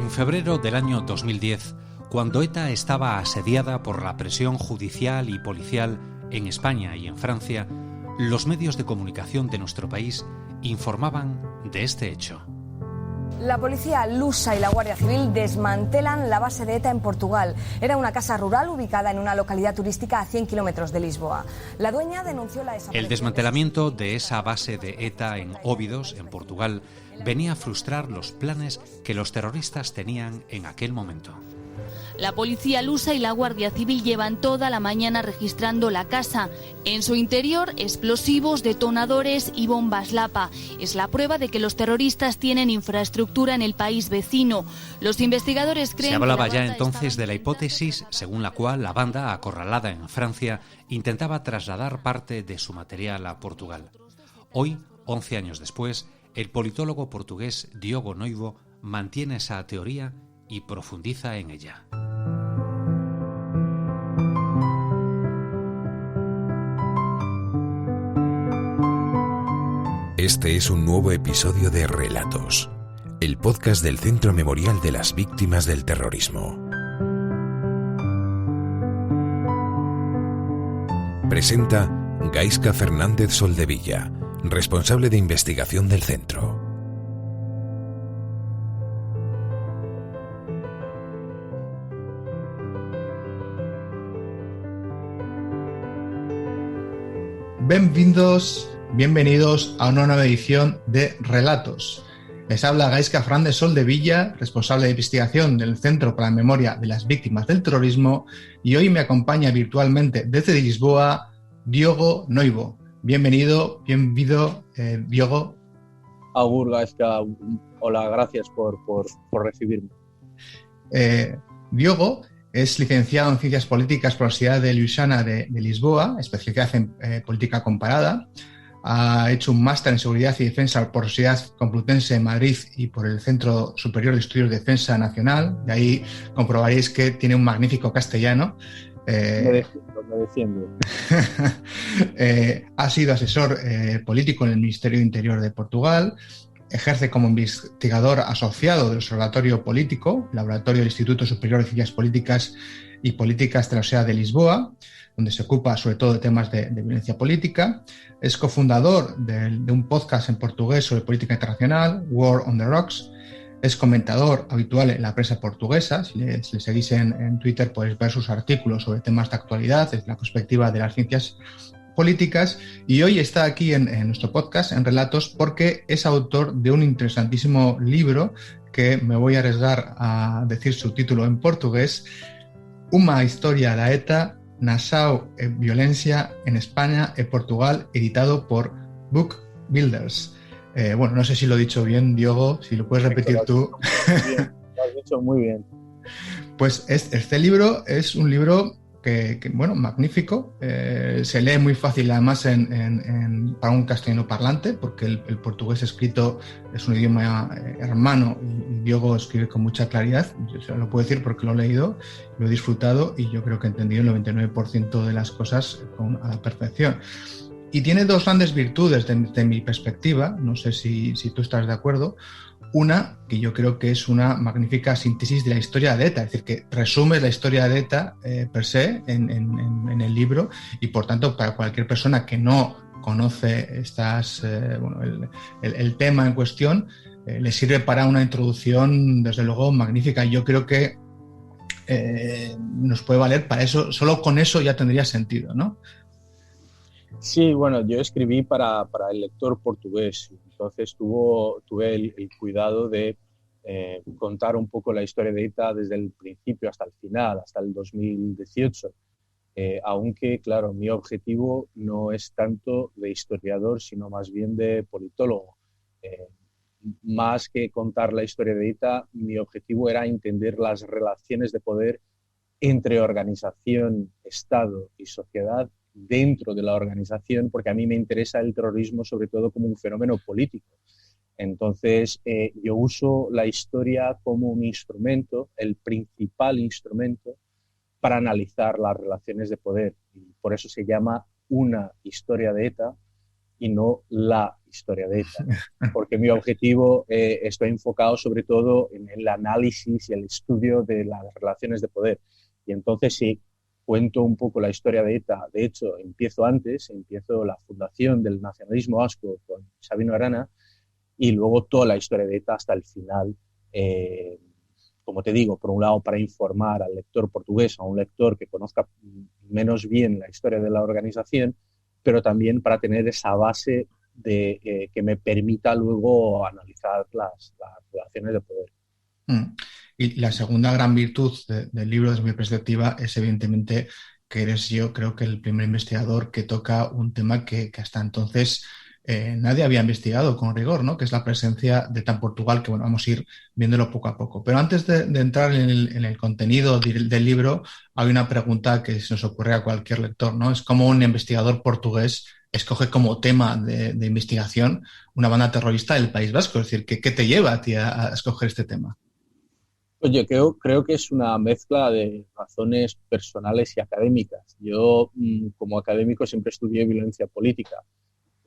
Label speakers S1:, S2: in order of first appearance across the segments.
S1: En febrero del año 2010, cuando ETA estaba asediada por la presión judicial y policial en España y en Francia, los medios de comunicación de nuestro país informaban de este hecho.
S2: La policía lusa y la Guardia Civil desmantelan la base de ETA en Portugal. Era una casa rural ubicada en una localidad turística a 100 kilómetros de Lisboa. La dueña denunció la desaparición.
S1: El desmantelamiento de esa base de ETA en Óbidos, en Portugal, venía a frustrar los planes que los terroristas tenían en aquel momento.
S3: La policía lusa y la Guardia Civil llevan toda la mañana registrando la casa. En su interior, explosivos, detonadores y bombas Lapa. Es la prueba de que los terroristas tienen infraestructura en el país vecino. Los investigadores creen
S1: Se hablaba
S3: que
S1: ya entonces de la hipótesis según la cual la banda, acorralada en Francia, intentaba trasladar parte de su material a Portugal. Hoy, 11 años después, el politólogo portugués Diogo Noivo mantiene esa teoría y profundiza en ella.
S4: Este es un nuevo episodio de Relatos, el podcast del Centro Memorial de las Víctimas del Terrorismo. Presenta Gaizka Fernández Soldevilla, responsable de investigación del centro.
S5: Bienvenidos a una nueva edición de Relatos. Les habla Gaizka Fernández Soldevilla, responsable de investigación del Centro para la Memoria de las Víctimas del Terrorismo, y hoy me acompaña virtualmente desde Lisboa Diogo Noivo. Bienvenido, Diogo.
S6: Agur, Gaizka. Hola, gracias por recibirme.
S5: Diogo es licenciado en Ciencias Políticas por la Universidad de Lusana de Lisboa, especialidad en Política Comparada. Ha hecho un máster en Seguridad y Defensa por la Universidad Complutense de Madrid y por el Centro Superior de Estudios de Defensa Nacional. De ahí comprobaréis que tiene un magnífico castellano.
S6: Me defiendo.
S5: Ha sido asesor político en el Ministerio de Interior de Portugal. Ejerce como investigador asociado del Observatorio Político, laboratorio del Instituto Superior de Ciencias Políticas y Políticas de la Universidad de Lisboa, donde se ocupa sobre todo de temas de violencia política. Es cofundador de un podcast en portugués sobre política internacional, War on the Rocks. Es comentador habitual en la prensa portuguesa. Si le seguís en Twitter podéis ver sus artículos sobre temas de actualidad desde la perspectiva de las ciencias políticas, y hoy está aquí en nuestro podcast, en Relatos, porque es autor de un interesantísimo libro que me voy a arriesgar a decir su título en portugués: Uma historia da ETA, Nassau e violencia en España e Portugal, editado por Book Builders. No sé si lo he dicho bien, Diogo, si lo puedes repetir tú.
S6: Lo has dicho muy bien.
S5: Pues este libro es un libro que magnífico. Se lee muy fácil, además, para un castellano parlante, porque el portugués escrito es un idioma hermano y Diogo escribe con mucha claridad. Yo se lo puedo decir porque lo he leído, lo he disfrutado y yo creo que he entendido el 99% de las cosas a la perfección. Y tiene dos grandes virtudes desde mi perspectiva, no sé si tú estás de acuerdo. Una, que yo creo que es una magnífica síntesis de la historia de ETA, es decir, que resume la historia de ETA per se en el libro, y por tanto para cualquier persona que no conoce el tema en cuestión, le sirve para una introducción desde luego magnífica. Yo creo que nos puede valer para eso, solo con eso ya tendría sentido, ¿no?
S6: Sí, yo escribí para el lector portugués, entonces tuve el cuidado de contar un poco la historia de ETA desde el principio hasta el final, hasta el 2018, aunque, claro, mi objetivo no es tanto de historiador, sino más bien de politólogo. Más que contar la historia de ETA, mi objetivo era entender las relaciones de poder entre organización, Estado y sociedad dentro de la organización, porque a mí me interesa el terrorismo sobre todo como un fenómeno político. Entonces, yo uso la historia como un instrumento, el principal instrumento, para analizar las relaciones de poder. Y por eso se llama Una historia de ETA, y no la historia de ETA, porque mi objetivo está enfocado sobre todo en el análisis y el estudio de las relaciones de poder. Y entonces sí, cuento un poco la historia de ETA. De hecho, empiezo la fundación del nacionalismo vasco con Sabino Arana, y luego toda la historia de ETA hasta el final, como te digo, por un lado para informar al lector portugués, a un lector que conozca menos bien la historia de la organización, pero también para tener esa base que me permita luego analizar las relaciones de poder.
S5: Y la segunda gran virtud del libro, desde mi perspectiva, es evidentemente que eres, yo creo que el primer investigador que toca un tema que hasta entonces nadie había investigado con rigor, ¿no? Que es la presencia de ETA en Portugal, que bueno, vamos a ir viéndolo poco a poco. Pero antes de entrar en el contenido del libro, hay una pregunta que se nos ocurre a cualquier lector, ¿no? Es cómo un investigador portugués escoge como tema de investigación una banda terrorista del País Vasco. Es decir, ¿qué te lleva a ti a escoger este tema?
S6: Oye, creo que es una mezcla de razones personales y académicas. Yo, como académico, siempre estudié violencia política.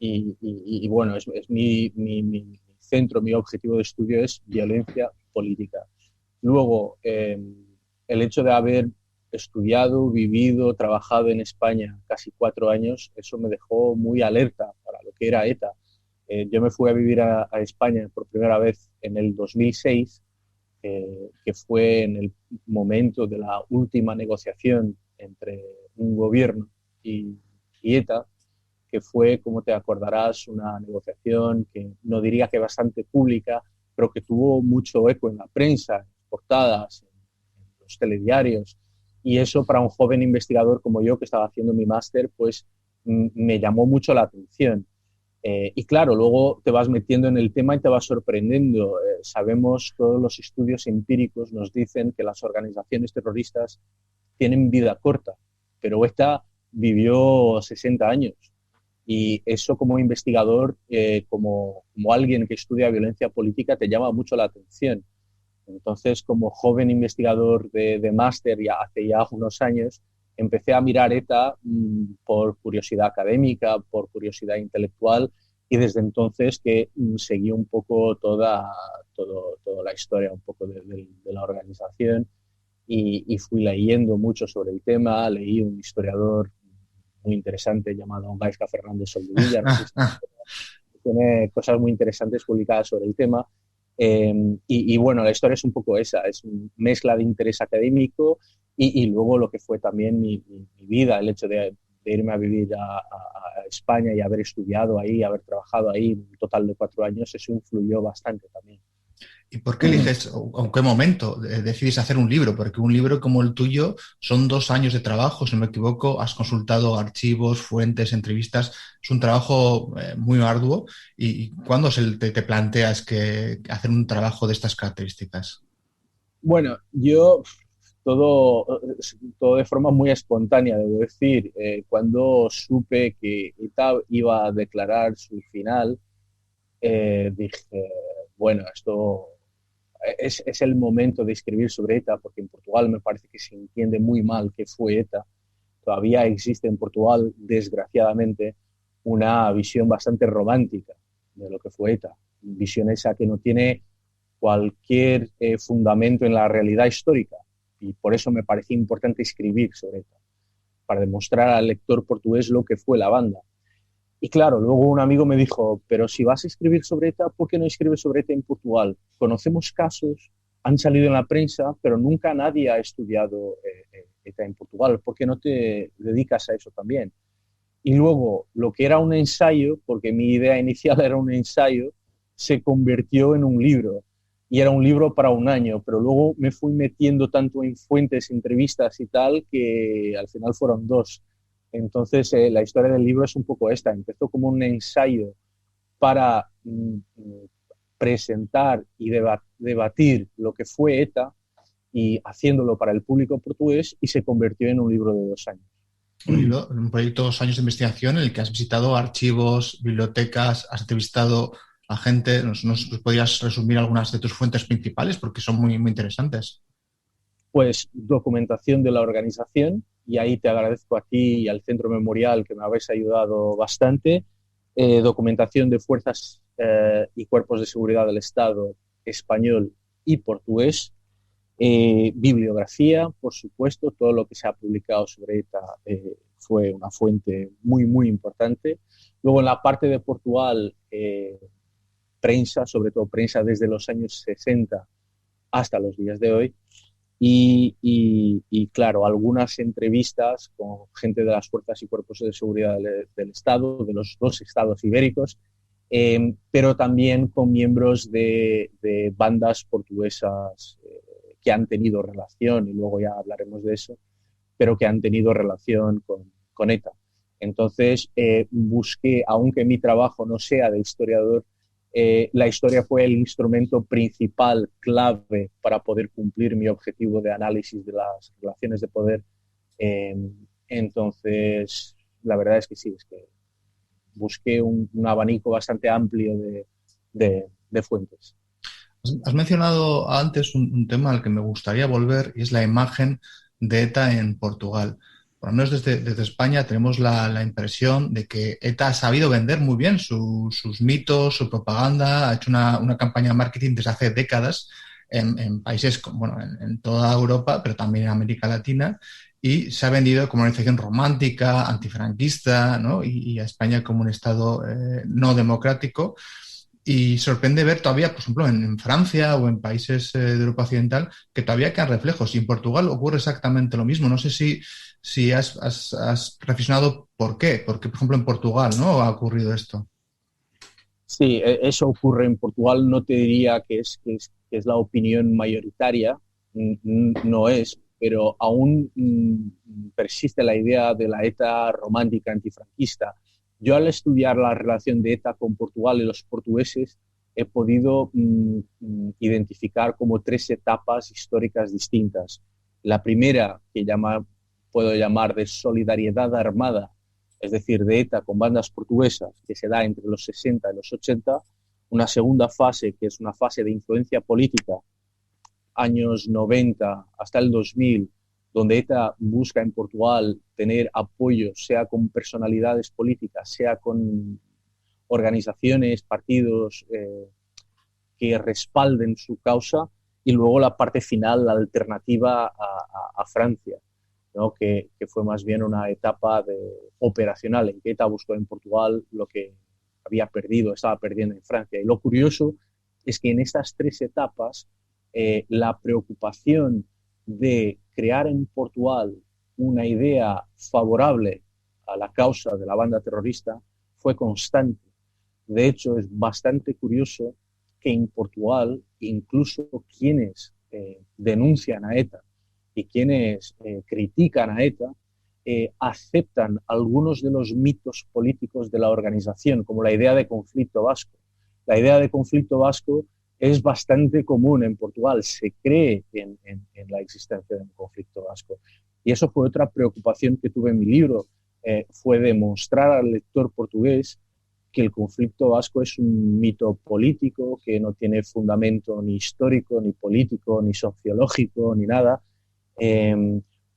S6: Y bueno, es mi centro, mi objetivo de estudio es violencia política. Luego, el hecho de haber estudiado, vivido, trabajado en España casi 4 años, eso me dejó muy alerta para lo que era ETA. Yo me fui a vivir a España por primera vez en el 2006, que fue en el momento de la última negociación entre un gobierno y ETA, que fue, como te acordarás, una negociación que no diría que bastante pública, pero que tuvo mucho eco en la prensa, en portadas, en los telediarios. Y eso para un joven investigador como yo, que estaba haciendo mi máster, pues me llamó mucho la atención. Y claro, luego te vas metiendo en el tema y te vas sorprendiendo. Sabemos, todos los estudios empíricos nos dicen que las organizaciones terroristas tienen vida corta, pero ETA vivió 60 años. Y eso como investigador, como alguien que estudia violencia política, te llama mucho la atención. Entonces, como joven investigador de máster, hace ya unos años, empecé a mirar ETA por curiosidad académica, por curiosidad intelectual, y desde entonces que seguí un poco toda la historia un poco de la organización, y fui leyendo mucho sobre el tema. Leí un historiador muy interesante llamado Gaisca Fernández Soldevilla, tiene cosas muy interesantes publicadas sobre el tema. Y bueno, la historia es un poco esa, es una mezcla de interés académico y luego lo que fue también mi vida, el hecho de irme a vivir a España y haber estudiado ahí, haber trabajado ahí un total de 4 años, eso influyó bastante también.
S5: ¿Y por qué eliges, o en qué momento decides hacer un libro? Porque un libro como el tuyo son 2 años de trabajo, si no me equivoco, has consultado archivos, fuentes, entrevistas, es un trabajo muy arduo. ¿Y cuándo te planteas hacer un trabajo de estas características?
S6: Bueno, yo todo de forma muy espontánea, debo decir. Cuando supe que ETA iba a declarar su final, dije, bueno, esto es el momento de escribir sobre ETA, porque en Portugal me parece que se entiende muy mal qué fue ETA. Todavía existe en Portugal, desgraciadamente, una visión bastante romántica de lo que fue ETA. Visión esa que no tiene cualquier fundamento en la realidad histórica. Y por eso me parecía importante escribir sobre ETA, para demostrar al lector portugués lo que fue la banda. Y claro, luego un amigo me dijo, pero si vas a escribir sobre ETA, ¿por qué no escribes sobre ETA en Portugal? Conocemos casos, han salido en la prensa, pero nunca nadie ha estudiado ETA en Portugal. ¿Por qué no te dedicas a eso también? Y luego, lo que era un ensayo, porque mi idea inicial era un ensayo, se convirtió en un libro. Y era un libro para 1 año, pero luego me fui metiendo tanto en fuentes, entrevistas y tal, que al final fueron 2. Entonces, la historia del libro es un poco esta. Empezó como un ensayo para presentar y debatir lo que fue ETA, y haciéndolo para el público portugués, y se convirtió en un libro de 2 años.
S5: Un proyecto de 2 años de investigación en el que has visitado archivos, bibliotecas, has entrevistado a gente. ¿Nos podrías resumir algunas de tus fuentes principales? Porque son muy, muy interesantes.
S6: Pues documentación de la organización, y ahí te agradezco a ti y al Centro Memorial que me habéis ayudado bastante. documentación de fuerzas y cuerpos de seguridad del Estado español y portugués, bibliografía, por supuesto, todo lo que se ha publicado sobre ETA fue una fuente muy, muy importante. Luego en la parte de Portugal, prensa, sobre todo prensa desde los años 60 hasta los días de hoy, y claro, algunas entrevistas con gente de las fuerzas y cuerpos de seguridad del Estado, de los 2 estados ibéricos, pero también con miembros de bandas portuguesas que han tenido relación, y luego ya hablaremos de eso, pero que han tenido relación con ETA. Entonces busqué, aunque mi trabajo no sea de historiador, la historia fue el instrumento principal, clave, para poder cumplir mi objetivo de análisis de las relaciones de poder. Entonces, la verdad es que sí, es que busqué un abanico bastante amplio de fuentes.
S5: Has mencionado antes un tema al que me gustaría volver, y es la imagen de ETA en Portugal. Por lo menos desde España tenemos la impresión de que ETA ha sabido vender muy bien sus mitos, su propaganda, ha hecho una campaña de marketing desde hace décadas en países, bueno, en toda Europa, pero también en América Latina, y se ha vendido como una organización romántica, antifranquista, ¿no? Y a España como un Estado no democrático. Y sorprende ver todavía, por ejemplo, en Francia o en países de Europa Occidental, que todavía quedan reflejos. Y en Portugal ocurre exactamente lo mismo. No sé si has reflexionado por qué. Porque, por ejemplo, en Portugal, ¿no?, ha ocurrido esto.
S6: Sí, eso ocurre en Portugal. No te diría que es la opinión mayoritaria. No es, pero aún persiste la idea de la ETA romántica antifranquista. Yo, al estudiar la relación de ETA con Portugal y los portugueses, he podido identificar como 3 etapas históricas distintas. La primera, que puedo llamar de solidaridad armada, es decir, de ETA con bandas portuguesas, que se da entre los 60 y los 80. Una segunda fase, que es una fase de influencia política, años 90 hasta el 2000, donde ETA busca en Portugal tener apoyo, sea con personalidades políticas, sea con organizaciones, partidos que respalden su causa, y luego la parte final, la alternativa a Francia, ¿no? que fue más bien una etapa operacional, en que ETA buscó en Portugal lo que estaba perdiendo en Francia. Y lo curioso es que en estas 3 etapas la preocupación de crear en Portugal una idea favorable a la causa de la banda terrorista fue constante. De hecho, es bastante curioso que en Portugal, incluso quienes denuncian a ETA y quienes critican a ETA, aceptan algunos de los mitos políticos de la organización, como la idea de conflicto vasco. La idea de conflicto vasco es bastante común en Portugal. Se cree en la existencia de un conflicto vasco. Y eso fue otra preocupación que tuve en mi libro, fue demostrar al lector portugués que el conflicto vasco es un mito político, que no tiene fundamento ni histórico, ni político, ni sociológico, ni nada,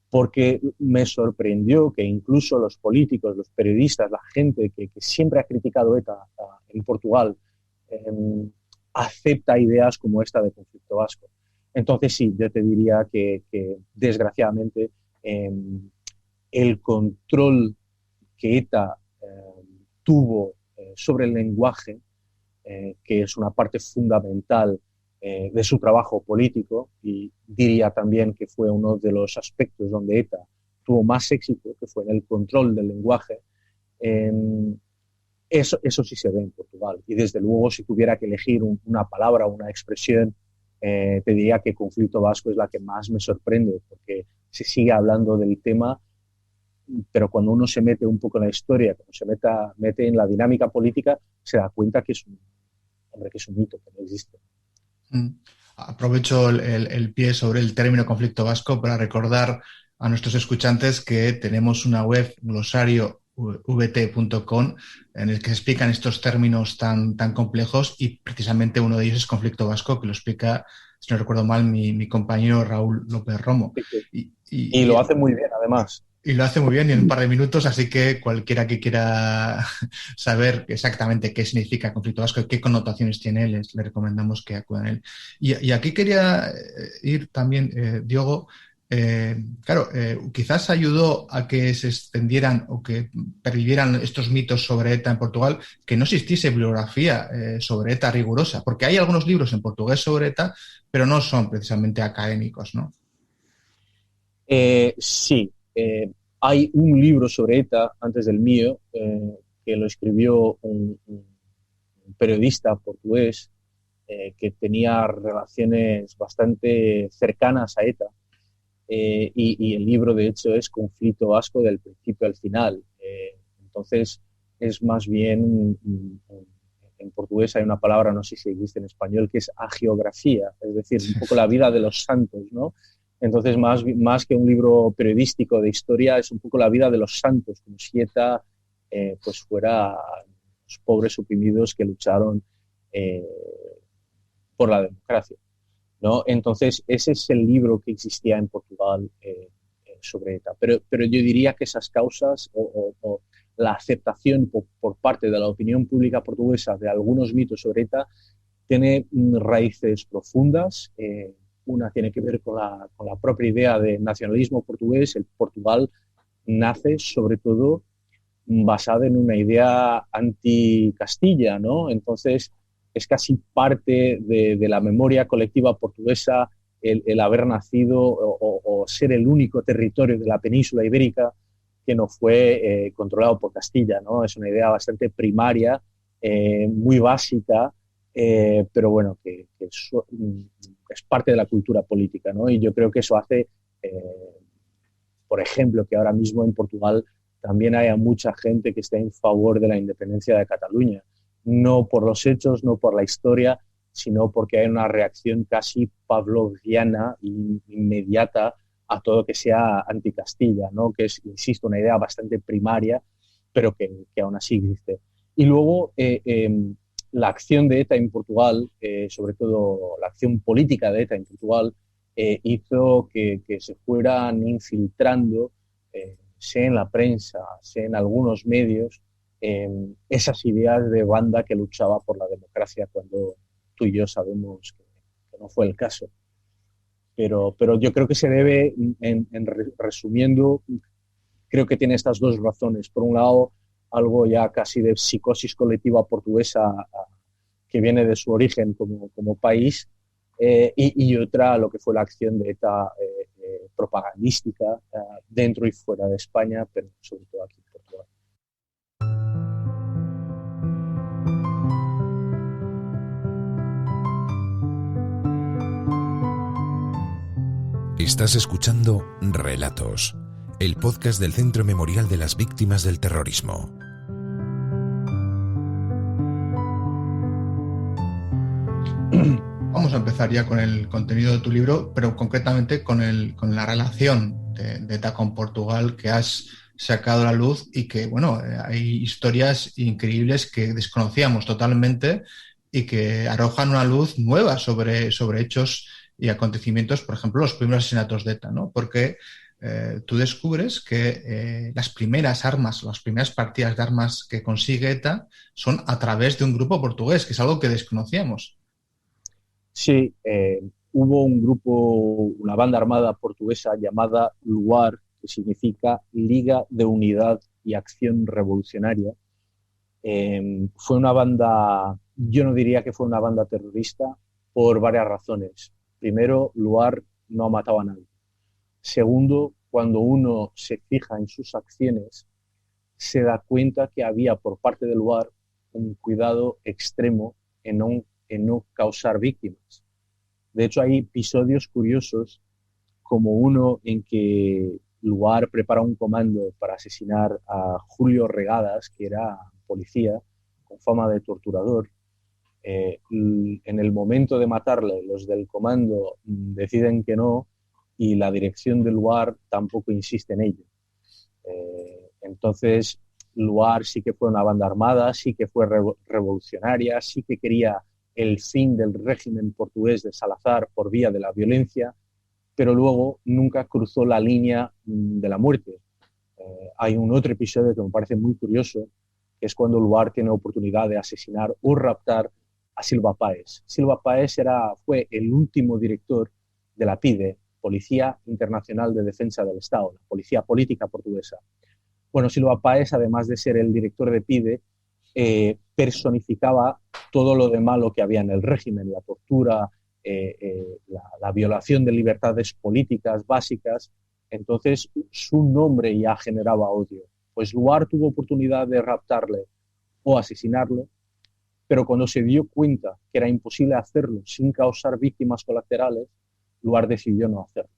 S6: porque me sorprendió que incluso los políticos, los periodistas, la gente que siempre ha criticado ETA en Portugal, acepta ideas como esta de conflicto vasco. Entonces sí, yo te diría que desgraciadamente el control que ETA tuvo sobre el lenguaje, que es una parte fundamental de su trabajo político, y diría también que fue uno de los aspectos donde ETA tuvo más éxito, que fue en el control del lenguaje. Eso sí se ve en Portugal. Y desde luego, si tuviera que elegir una palabra o una expresión, te diría que conflicto vasco es la que más me sorprende, porque se sigue hablando del tema, pero cuando uno se mete un poco en la historia, cuando se mete en la dinámica política, se da cuenta que es un mito, que no existe.
S5: Aprovecho el pie sobre el término conflicto vasco para recordar a nuestros escuchantes que tenemos una web, glosario.vt.com, en el que se explican estos términos tan complejos, y precisamente uno de ellos es conflicto vasco, que lo explica, si no recuerdo mal, mi compañero Raúl López Romo.
S6: Y lo hace muy bien, además.
S5: Y lo hace muy bien y en un par de minutos, así que cualquiera que quiera saber exactamente qué significa conflicto vasco y qué connotaciones tiene, le recomendamos que acudan a él. Y aquí quería ir también, Diogo, claro, quizás ayudó a que se extendieran o que pervivieran estos mitos sobre ETA en Portugal, que no existiese bibliografía sobre ETA rigurosa, porque hay algunos libros en portugués sobre ETA, pero no son precisamente académicos, ¿no?
S6: Sí. Hay un libro sobre ETA antes del mío que lo escribió un periodista portugués que tenía relaciones bastante cercanas a ETA y el libro de hecho es Conflicto Vasco del principio al final. Entonces es más bien, en portugués hay una palabra, no sé si existe en español, que es agiografía, es decir, un poco la vida de los santos, ¿no? Entonces, más que un libro periodístico de historia, es un poco la vida de los santos, como si ETA pues fuera los pobres oprimidos que lucharon por la democracia, ¿no? Entonces, ese es el libro que existía en Portugal sobre ETA. Pero yo diría que esas causas o la aceptación por parte de la opinión pública portuguesa de algunos mitos sobre ETA tiene raíces profundas. Una tiene que ver con la propia idea de nacionalismo portugués. El Portugal nace sobre todo basada en una idea anti-Castilla, ¿no? Entonces es casi parte de la memoria colectiva portuguesa el haber nacido o ser el único territorio de la península ibérica que no fue controlado por Castilla, ¿no? Es una idea bastante primaria, muy básica, pero bueno, que es parte de la cultura política, ¿no? Y yo creo que eso hace, por ejemplo, que ahora mismo en Portugal también haya mucha gente que esté en favor de la independencia de Cataluña. No por los hechos, no por la historia, sino porque hay una reacción casi pavloviana e inmediata a todo que sea anti-Castilla, ¿no? Que es, insisto, una idea bastante primaria, pero que aún así existe. Y luego la acción de ETA en Portugal, sobre todo la acción política de ETA en Portugal, hizo que se fueran infiltrando, sea en la prensa, sea en algunos medios, esas ideas de banda que luchaba por la democracia cuando tú y yo sabemos que no fue el caso. Pero yo creo que se debe, resumiendo, creo que tiene estas dos razones. Por un lado, algo ya casi de psicosis colectiva portuguesa que viene de su origen como país, y otra, lo que fue la acción de ETA propagandística dentro y fuera de España, pero sobre todo aquí en Portugal.
S4: Estás escuchando Relatos, el podcast del Centro Memorial de las Víctimas del Terrorismo.
S5: Vamos a empezar ya con el contenido de tu libro, pero concretamente con la relación de ETA con Portugal que has sacado a la luz y que, bueno, hay historias increíbles que desconocíamos totalmente y que arrojan una luz nueva sobre hechos y acontecimientos, por ejemplo, los primeros asesinatos de ETA, ¿no? Porque tú descubres que las primeras armas, las primeras partidas de armas que consigue ETA son a través de un grupo portugués, que es algo que desconocíamos.
S6: Sí, hubo un grupo, una banda armada portuguesa llamada LUAR, que significa Liga de Unidad y Acción Revolucionaria. Fue una banda, yo no diría que fue una banda terrorista, por varias razones. Primero, LUAR no ha matado a nadie. Segundo, cuando uno se fija en sus acciones, se da cuenta que había por parte del LUAR un cuidado extremo en no causar víctimas. De hecho, hay episodios curiosos, como uno en que LUAR prepara un comando para asesinar a Julio Regadas, que era policía con fama de torturador. En el momento de matarle, los del comando deciden que no y la dirección del LUAR tampoco insiste en ello. Entonces, LUAR sí que fue una banda armada, sí que fue revolucionaria, sí que quería el fin del régimen portugués de Salazar por vía de la violencia, pero luego nunca cruzó la línea de la muerte. hay un otro episodio que me parece muy curioso, que es cuando Luar tiene oportunidad de asesinar o raptar a Silva Páez. Silva Páez fue el último director de la PIDE, Policía Internacional de Defensa del Estado, la policía política portuguesa. Bueno, Silva Páez, además de ser el director de PIDE, personificaba todo lo de malo que había en el régimen, la tortura, la violación de libertades políticas básicas. Entonces, su nombre ya generaba odio. Pues Luar tuvo oportunidad de raptarle o asesinarlo, pero cuando se dio cuenta que era imposible hacerlo sin causar víctimas colaterales, Luar decidió no hacerlo.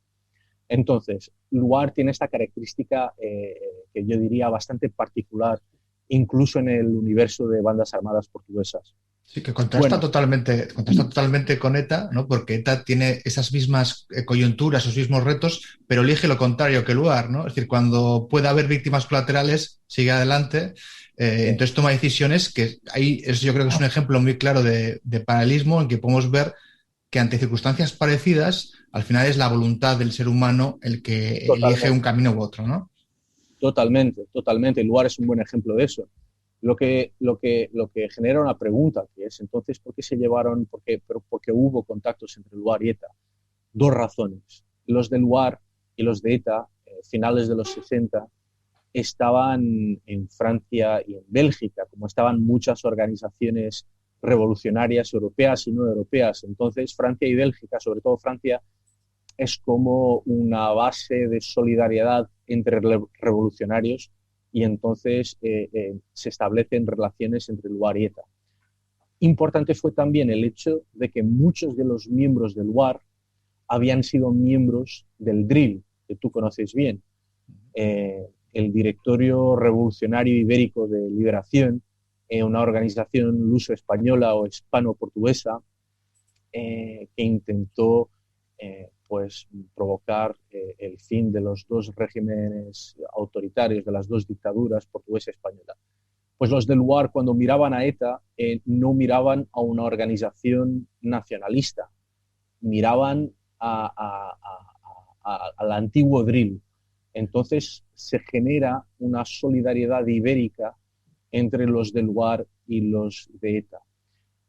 S6: Entonces, Luar tiene esta característica que yo diría bastante particular, incluso en el universo de bandas armadas portuguesas.
S5: Sí, que contrasta totalmente con ETA, ¿no? Porque ETA tiene esas mismas coyunturas, esos mismos retos, pero elige lo contrario que Luar, ¿no? Es decir, cuando pueda haber víctimas colaterales, sigue adelante. Entonces toma decisiones que yo creo que es un ejemplo muy claro de paralelismo en que podemos ver que ante circunstancias parecidas, al final es la voluntad del ser humano el que elige un camino u otro, ¿no?
S6: Totalmente. Luar es un buen ejemplo de eso. Lo que genera una pregunta, que es entonces ¿por qué se llevaron, por qué hubo contactos entre Luar y ETA? Dos razones. Los de Luar y los de ETA, finales de los 60, estaban en Francia y en Bélgica, como estaban muchas organizaciones revolucionarias europeas y no europeas. Entonces Francia y Bélgica, sobre todo Francia, es como una base de solidaridad entre revolucionarios, y entonces se establecen relaciones entre Luar y ETA. Importante fue también el hecho de que muchos de los miembros del Luar habían sido miembros del DRIL, que tú conoces bien, el Directorio Revolucionario Ibérico de Liberación, una organización luso-española o hispano-portuguesa que intentó pues provocar el fin de los dos regímenes autoritarios, de las dos dictaduras portuguesa y española. Pues los del Luar, cuando miraban a ETA, no miraban a una organización nacionalista, miraban al antiguo DRIL. Entonces se genera una solidaridad ibérica entre los del Luar y los de ETA.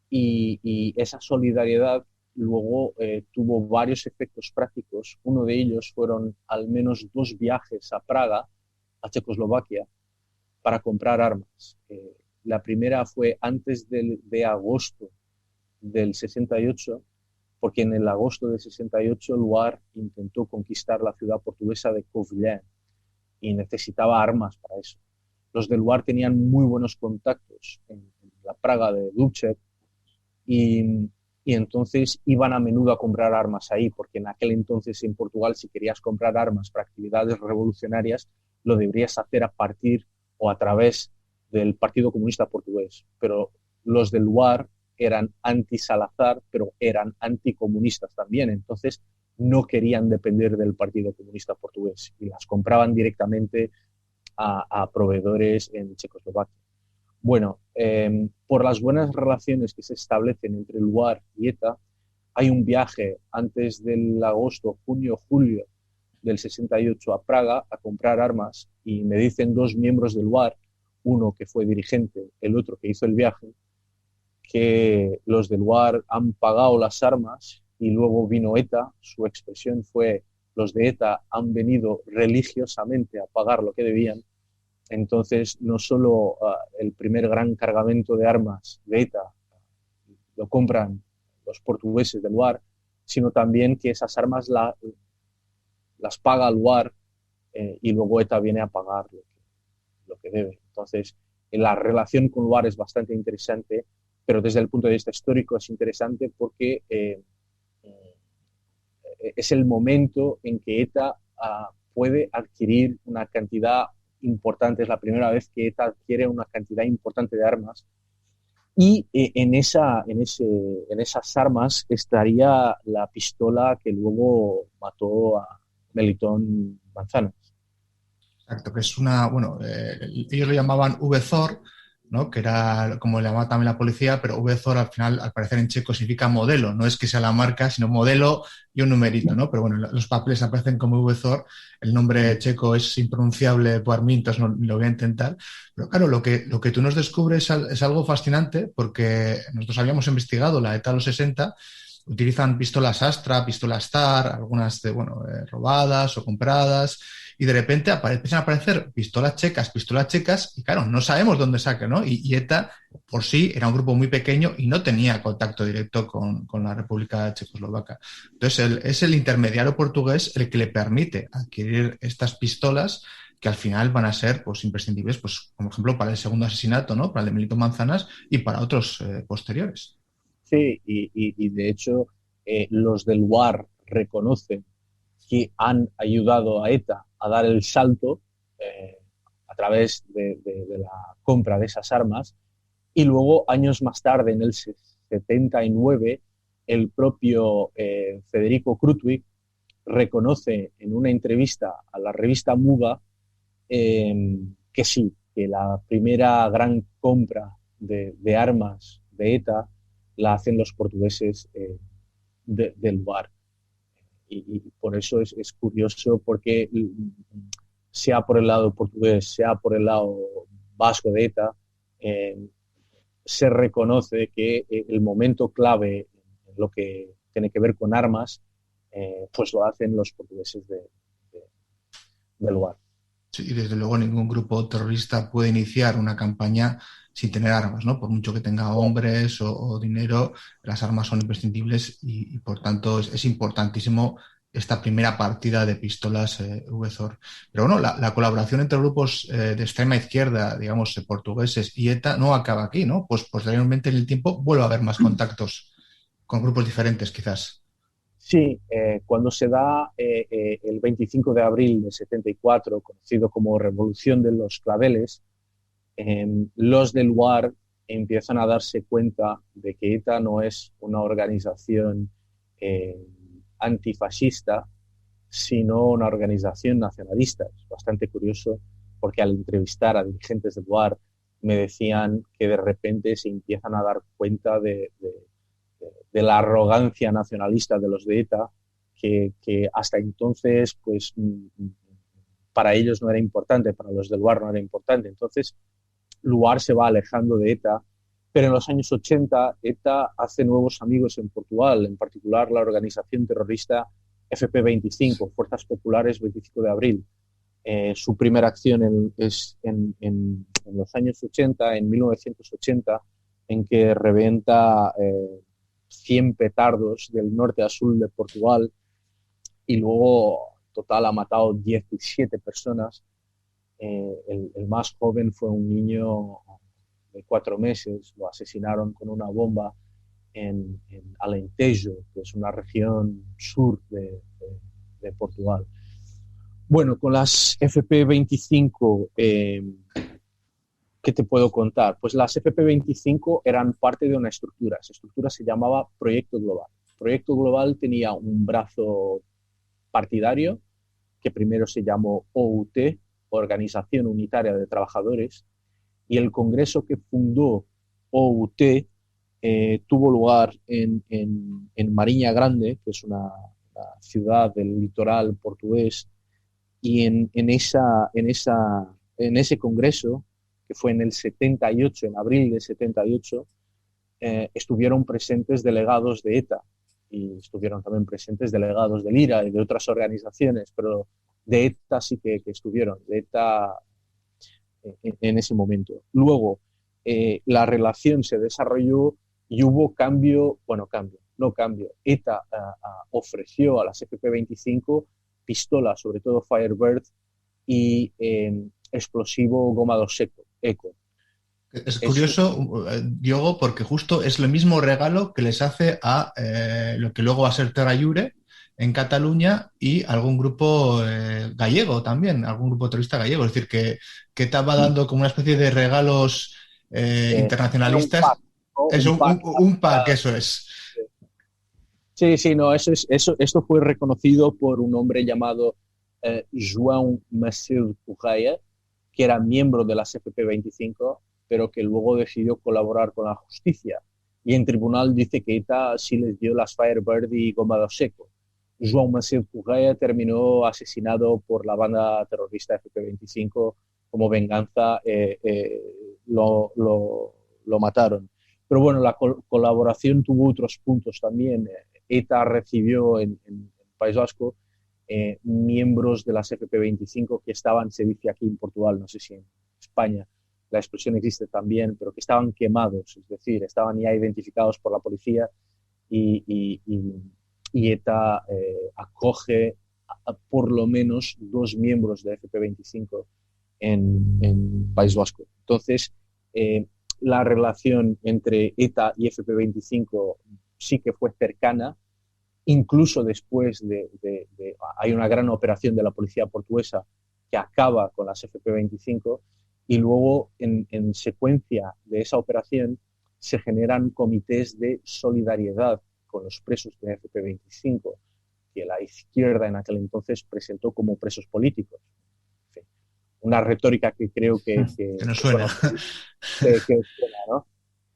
S6: Y esa solidaridad luego tuvo varios efectos prácticos. Uno de ellos fueron al menos 2 viajes a Praga, a Checoslovaquia, para comprar armas. La primera fue antes de agosto del 68, porque en el agosto del 68 Luar intentó conquistar la ciudad portuguesa de Covilhã y necesitaba armas para eso. Los de Luar tenían muy buenos contactos en la Praga de Dubček y entonces iban a menudo a comprar armas ahí, porque en aquel entonces en Portugal, si querías comprar armas para actividades revolucionarias, lo deberías hacer a partir o a través del Partido Comunista Portugués. Pero los del Luar eran anti-Salazar, pero eran anticomunistas también, entonces no querían depender del Partido Comunista Portugués y las compraban directamente a proveedores en Checoslovaquia. Bueno, por las buenas relaciones que se establecen entre Luar y ETA, hay un viaje antes del agosto, junio, julio del 68 a Praga a comprar armas, y me dicen 2 miembros del Luar, uno que fue dirigente, el otro que hizo el viaje, que los del Luar han pagado las armas y luego vino ETA. Su expresión fue: los de ETA han venido religiosamente a pagar lo que debían. Entonces, no solo el primer gran cargamento de armas de ETA lo compran los portugueses del Luar, sino también que esas armas las paga Luar y luego ETA viene a pagar lo que debe. Entonces, la relación con Luar es bastante interesante, pero desde el punto de vista histórico es interesante porque es el momento en que ETA puede adquirir una cantidad importante. Es la primera vez que ETA adquiere una cantidad importante de armas, y en esas armas estaría la pistola que luego mató a Melitón Manzanas.
S5: Exacto, que es ellos lo llamaban VZOR, ¿no? Que era como le llamaba también la policía, pero VZOR al final, al parecer en checo, significa modelo. No es que sea la marca, sino modelo y un numerito, ¿no? Pero bueno, los papeles aparecen como VZOR. El nombre checo es impronunciable por mí, entonces no lo voy a intentar. Pero claro, lo que tú nos descubres es algo fascinante, porque nosotros habíamos investigado la ETA de los 60. Utilizan pistolas Astra, pistolas TAR, algunas robadas o compradas, y de repente empiezan a aparecer pistolas checas, y claro, no sabemos dónde sacan, ¿no? Y ETA por sí era un grupo muy pequeño y no tenía contacto directo con la República Checoslovaca. Entonces, es el intermediario portugués el que le permite adquirir estas pistolas que al final van a ser pues imprescindibles, pues como ejemplo para el segundo asesinato, ¿no? Para el de Melito Manzanas y para otros posteriores.
S6: Sí, y de hecho los del UAR reconocen que han ayudado a ETA a dar el salto a través de la compra de esas armas, y luego años más tarde, en el 79, el propio Federico Krutwig reconoce en una entrevista a la revista Muga que sí, que la primera gran compra de armas de ETA la hacen los portugueses del UAR. Y por eso es curioso, porque sea por el lado portugués, sea por el lado vasco de ETA, se reconoce que el momento clave en lo que tiene que ver con armas, pues lo hacen los portugueses del UAR.
S5: Sí, y desde luego ningún grupo terrorista puede iniciar una campaña sin tener armas, ¿no? Por mucho que tenga hombres o dinero, las armas son imprescindibles y por tanto es importantísimo esta primera partida de pistolas VZOR. Pero bueno, la colaboración entre grupos de extrema izquierda, digamos, portugueses y ETA no acaba aquí, ¿no? Pues posteriormente en el tiempo vuelve a haber más contactos con grupos diferentes, quizás.
S6: Sí, cuando se da el 25 de abril del 74, conocido como Revolución de los Claveles, los del UAR empiezan a darse cuenta de que ETA no es una organización antifascista, sino una organización nacionalista. Es bastante curioso, porque al entrevistar a dirigentes del UAR me decían que de repente se empiezan a dar cuenta de la arrogancia nacionalista de los de ETA, que hasta entonces pues para ellos no era importante, para los del UAR no era importante. Entonces el UAR se va alejando de ETA, pero en los años 80 ETA hace nuevos amigos en Portugal, en particular la organización terrorista FP25, Fuerzas Populares 25 de Abril. Su primera acción es en los años 80, en 1980, en que revienta 100 petardos del norte a sur de Portugal, y luego total ha matado 17 personas. El más joven fue un niño de 4 meses, lo asesinaron con una bomba en Alentejo, que es una región sur de Portugal. Bueno, con las FP25, ¿qué te puedo contar? Pues las FP25 eran parte de una estructura. Esa estructura se llamaba Proyecto Global. Proyecto Global tenía un brazo partidario que primero se llamó OUT, Organización Unitaria de Trabajadores, y el congreso que fundó OUT tuvo lugar en Marinha Grande, que es una ciudad del litoral portugués, y en ese congreso, que fue en el 78, en abril del 78, estuvieron presentes delegados de ETA, y estuvieron también presentes delegados del IRA y de otras organizaciones, pero de ETA sí que estuvieron, de ETA en ese momento. Luego, la relación se desarrolló y hubo cambio. ETA ofreció a las FP25 pistolas, sobre todo Firebird, y explosivo goma seco, ECO.
S5: Es curioso, Diogo, porque justo es el mismo regalo que les hace a lo que luego va a ser Terra Lliure en Cataluña y algún grupo gallego también, algún grupo terrorista gallego. Es decir, que estaba dando como una especie de regalos internacionalistas. Un pack, eso es.
S6: Sí, no, esto fue reconocido por un hombre llamado João Macedo Correia, que era miembro de las FP25 pero que luego decidió colaborar con la justicia. Y en tribunal dice que ETA sí les dio las Firebird y Goma Seco. João Macedo Correa terminó asesinado por la banda terrorista FP25. Como venganza lo mataron. Pero bueno, la colaboración tuvo otros puntos también. ETA recibió en País Vasco miembros de las FP25 que estaban, se dice aquí en Portugal, no sé si en España la expresión existe también, pero que estaban quemados, es decir, estaban ya identificados por la policía y ETA acoge a por lo menos 2 miembros de FP25 en País Vasco. Entonces, la relación entre ETA y FP25 sí que fue cercana, incluso después hay una gran operación de la policía portuguesa que acaba con las FP25 y luego en secuencia de esa operación se generan comités de solidaridad con los presos de FP25 que la izquierda en aquel entonces presentó como presos políticos. En fin, una retórica que creo que
S5: nos suena.
S6: Que suena, ¿no?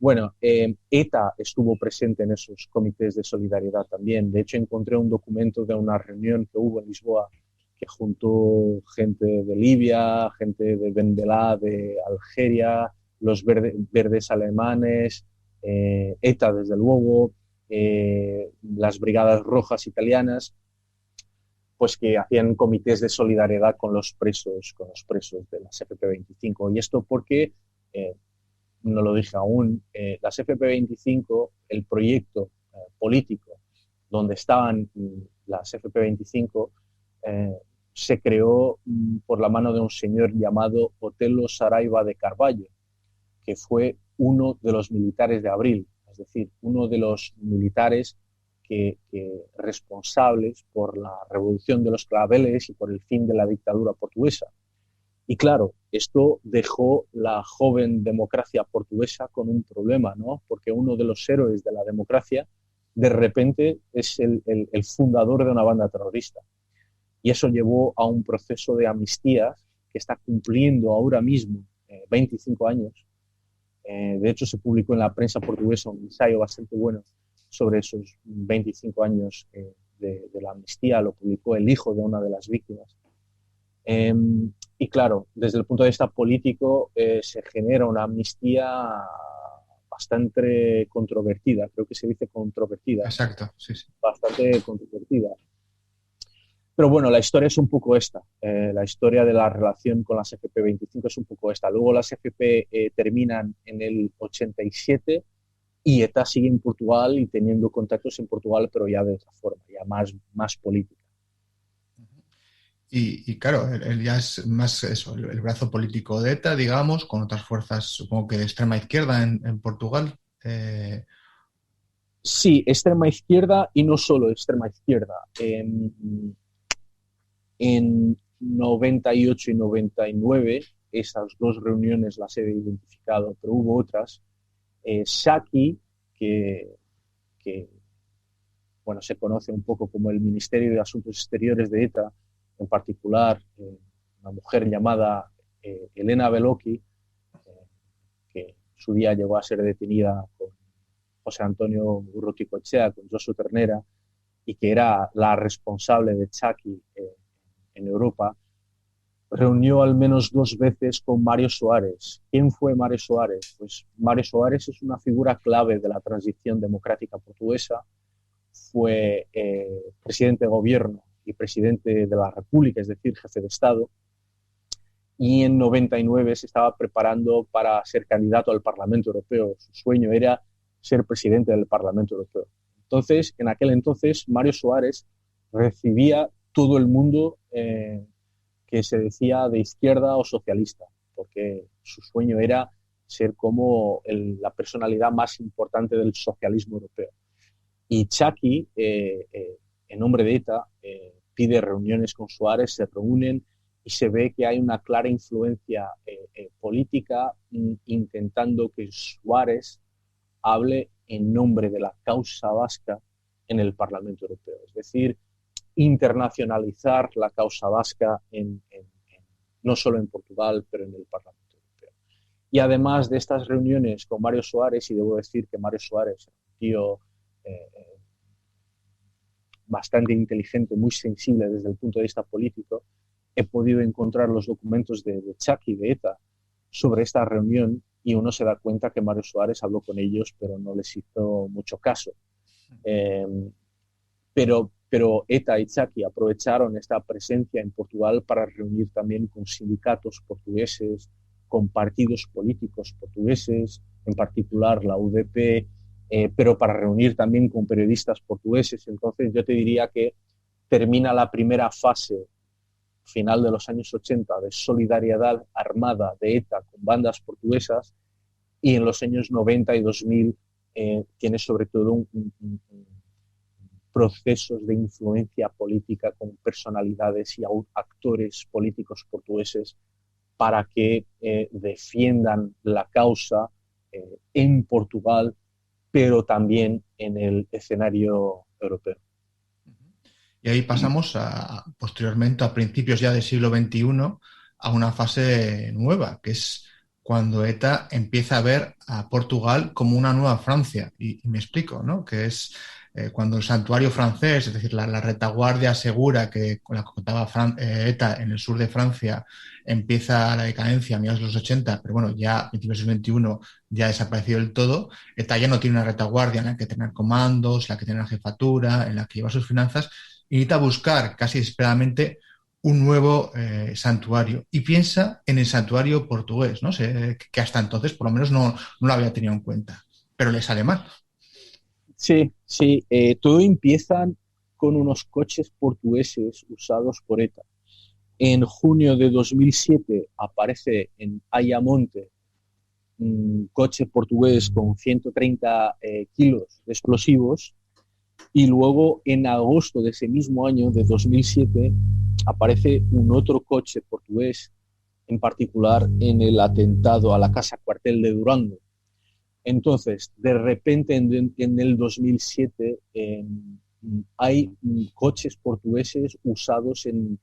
S6: Bueno, ETA estuvo presente en esos comités de solidaridad también. De hecho, encontré un documento de una reunión que hubo en Lisboa que juntó gente de Libia, gente de Vendela, de Algeria, los verdes alemanes, ETA, desde luego, las brigadas rojas italianas, pues que hacían comités de solidaridad con los presos de las FP25. Y esto porque no lo dije aún, las FP25, el proyecto político donde estaban las FP25, se creó por la mano de un señor llamado Otelo Saraiva de Carvalho, que fue uno de los militares de Abril, es decir, uno de los militares que responsables por la revolución de los claveles y por el fin de la dictadura portuguesa. Y claro, esto dejó la joven democracia portuguesa con un problema, ¿no? Porque uno de los héroes de la democracia de repente es el fundador de una banda terrorista. Y eso llevó a un proceso de amnistía que está cumpliendo ahora mismo 25 años. De hecho, se publicó en la prensa portuguesa un ensayo bastante bueno sobre esos 25 años de la amnistía. Lo publicó el hijo de una de las víctimas. Y claro, desde el punto de vista político se genera una amnistía bastante controvertida, creo que se dice controvertida.
S5: Exacto, sí.
S6: Bastante controvertida. Pero bueno, la historia es un poco esta, la historia de la relación con las FP25 es un poco esta. Luego las FP terminan en el 87 y ETA sigue en Portugal y teniendo contactos en Portugal, pero ya de otra forma, ya más política.
S5: Y claro, él ya es más eso, el brazo político de ETA, digamos, con otras fuerzas, supongo que de extrema izquierda en Portugal.
S6: Sí, extrema izquierda y no solo extrema izquierda. En 98 y 99, esas 2 reuniones las he identificado, pero hubo otras. Shaki, que bueno, se conoce un poco como el Ministerio de Asuntos Exteriores de ETA, en particular una mujer llamada Elena Beloki, que en su día llegó a ser detenida con José Antonio Urruticoechea, con Josu Ternera, y que era la responsable de Shaki en Europa, reunió al menos 2 veces con Mário Soares. ¿Quién fue Mário Soares? Pues Mário Soares es una figura clave de la transición democrática portuguesa. Fue presidente de gobierno y presidente de la República, es decir, jefe de Estado. Y en 99 se estaba preparando para ser candidato al Parlamento Europeo. Su sueño era ser presidente del Parlamento Europeo. Entonces, en aquel entonces, Mário Soares recibía todo el mundo que se decía de izquierda o socialista, porque su sueño era ser como la personalidad más importante del socialismo europeo. Y Shaki, en nombre de ETA, pide reuniones con Soares, se reúnen y se ve que hay una clara influencia política intentando que Soares hable en nombre de la causa vasca en el Parlamento Europeo. Es decir, internacionalizar la causa vasca no solo en Portugal, pero en el Parlamento Europeo. Y además de estas reuniones con Mário Soares, y debo decir que Mário Soares es un tío bastante inteligente, muy sensible desde el punto de vista político, he podido encontrar los documentos de Chaki, de ETA, sobre esta reunión, y uno se da cuenta que Mário Soares habló con ellos, pero no les hizo mucho caso. Pero ETA y Chaki aprovecharon esta presencia en Portugal para reunir también con sindicatos portugueses, con partidos políticos portugueses, en particular la UDP, pero para reunir también con periodistas portugueses. Entonces yo te diría que termina la primera fase, final de los años 80, de solidaridad armada de ETA con bandas portuguesas, y en los años 90 y 2000 tiene sobre todo un procesos de influencia política con personalidades y actores políticos portugueses para que defiendan la causa en Portugal, pero también en el escenario europeo.
S5: Y ahí pasamos posteriormente, a principios ya del siglo XXI, a una fase nueva, que es cuando ETA empieza a ver a Portugal como una nueva Francia. Y me explico, ¿no? Que es cuando el santuario francés, es decir, la retaguardia segura con la que contaba ETA en el sur de Francia, empieza la decadencia a mediados de los 80, pero bueno, ya a principios del XXI ya ha desaparecido del todo. ETA ya no tiene una retaguardia en la que tener comandos, en la que tener jefatura, en la que llevar sus finanzas, y necesita buscar casi desesperadamente un nuevo santuario, y piensa en el santuario portugués, ¿no? Que hasta entonces por lo menos no lo había tenido en cuenta, pero le sale mal.
S6: Sí, todo empieza con unos coches portugueses usados por ETA. En junio de 2007 aparece en Ayamonte un coche portugués con 130 kilos de explosivos, y luego en agosto de ese mismo año, de 2007, aparece un otro coche portugués, en particular en el atentado a la casa cuartel de Durango. Entonces, de repente en el 2007 hay coches portugueses usados en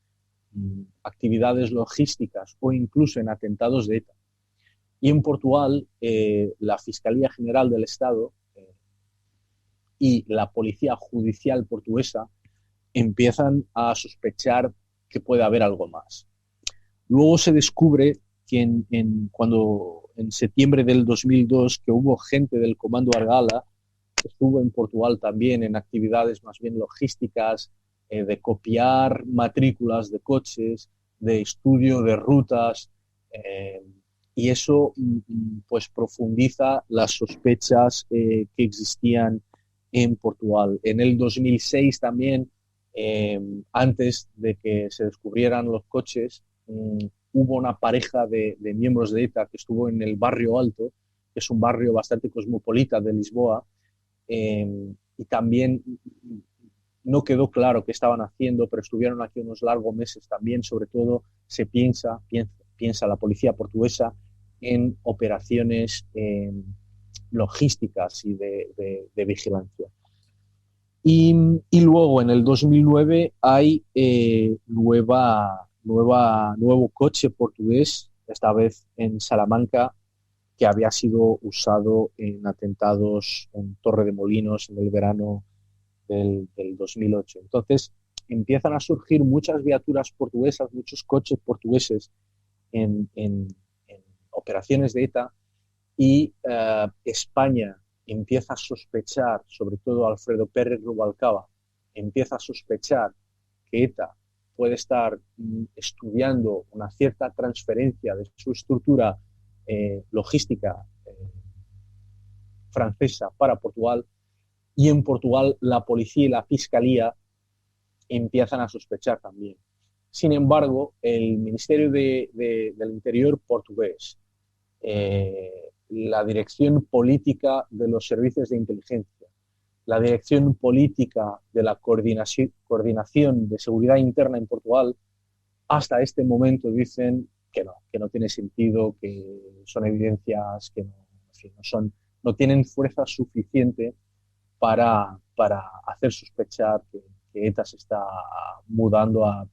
S6: actividades logísticas o incluso en atentados de ETA. Y en Portugal, la Fiscalía General del Estado y la Policía Judicial portuguesa empiezan a sospechar que puede haber algo más. Luego se descubre que cuando en septiembre del 2002, que hubo gente del Comando Argala que estuvo en Portugal también en actividades más bien logísticas, de copiar matrículas de coches, de estudio de rutas, y eso pues profundiza las sospechas que existían en Portugal. En el 2006 también, antes de que se descubrieran los coches, hubo una pareja de miembros de ETA que estuvo en el Barrio Alto, que es un barrio bastante cosmopolita de Lisboa, y también no quedó claro qué estaban haciendo, pero estuvieron aquí unos largos meses también. Sobre todo se piensa la policía portuguesa en operaciones logísticas y de vigilancia. Y luego en el 2009 hay nuevo coche portugués, esta vez en Salamanca, que había sido usado en atentados en Torre de Molinos en el verano del 2008. Entonces empiezan a surgir muchas viaturas portuguesas, muchos coches portugueses en operaciones de ETA, y España empieza a sospechar, sobre todo Alfredo Pérez Rubalcaba, empieza a sospechar que ETA puede estar estudiando una cierta transferencia de su estructura logística francesa para Portugal, y en Portugal la policía y la fiscalía empiezan a sospechar también. Sin embargo, el Ministerio del Interior portugués, la dirección política de los servicios de inteligencia, la dirección política de la coordinación de seguridad interna en Portugal, hasta este momento dicen que no tiene sentido, que son evidencias que no tienen fuerza suficiente para hacer sospechar que ETA se está mudando a